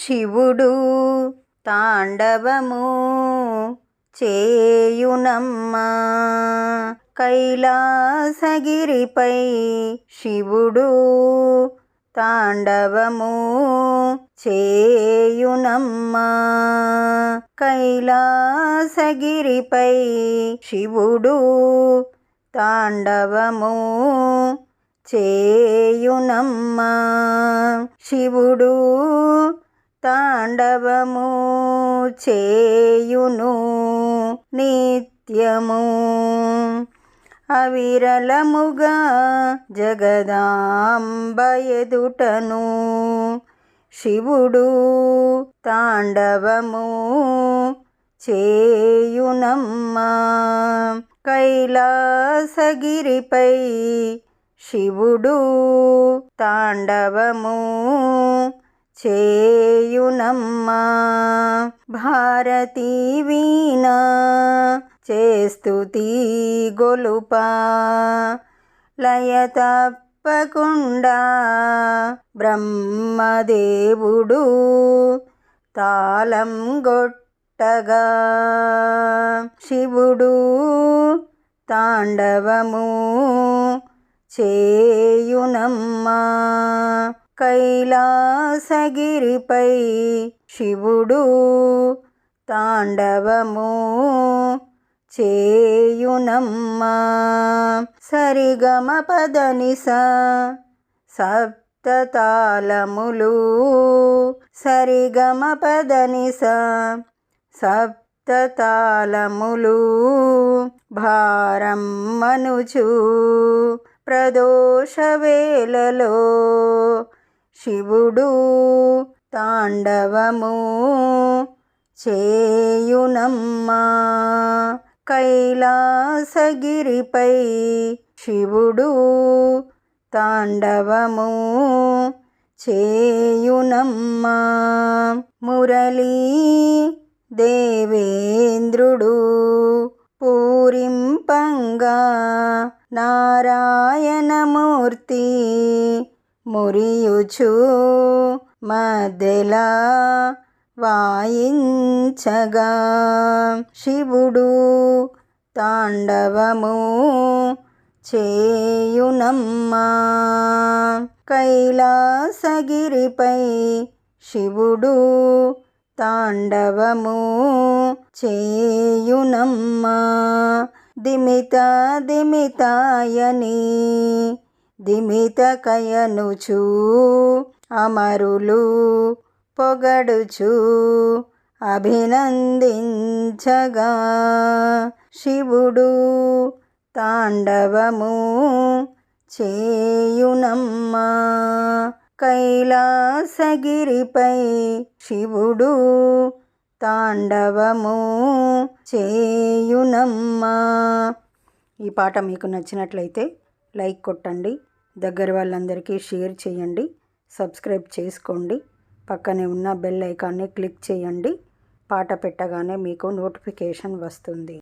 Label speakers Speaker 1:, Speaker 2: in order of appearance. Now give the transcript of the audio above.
Speaker 1: శివుడు తాండవము చేయునమ్మా. కైలాసగిరిపై శివుడు తాండవము చేయునమ్మా. కైలాసగిరిపై శివుడు తాండవము చేయునమ్మా. శివుడు తాండవము చేయును నిత్యము. అవిరలముగా జగదాంబ ఎదుటను శివుడు తాండవము చేయునమ్మా. కైలాసగిరిపై శివుడు తాండవము చేయునమ్మా. భారతీ వీణ చేస్తుతి గొలుపా. లయ తప్పకుండా బ్రహ్మదేవుడు తాళం గొట్టగా శివుడు తాండవము చేయునమ్మా. కైలాసగిరిపై శివుడు తాండవము చేయునమ్మా. సరిగమ పదనిస సప్తతాళములు. సరిగమ పదనిస సప్తతాళములు భారం మనుచు ప్రదోష వేళలో శివుడు తాండవము చేయునమ్మా. కైలాసగిరిపై శివుడు తాండవము చేయునమ్మా. మురళీ దేవేంద్రుడు పూరింపంగా నారాయణమూర్తి మురియుచు మధ్యలా వాయించగా శివుడు తాండవము చేయునమ్మా. కైలాసగిరిపై శివుడు తాండవము చేయునమ్మా. దిమిత దిమితాయని దిమిత కయనుచు అమరులు పొగడుచు అభినందించగా శివుడు తాండవము చేయునమ్మా. కైలాసగిరిపై శివుడు తాండవము చేయునమ్మా. ఈ పాట మీకు నచ్చినట్లయితే లైక్ కొట్టండి, దగ్గర వాళ్ళందరికీ షేర్ చేయండి, సబ్స్క్రైబ్ చేసుకోండి, పక్కనే ఉన్న బెల్ ఐకాన్ని క్లిక్ చేయండి. పాట పెట్టగానే మీకు నోటిఫికేషన్ వస్తుంది.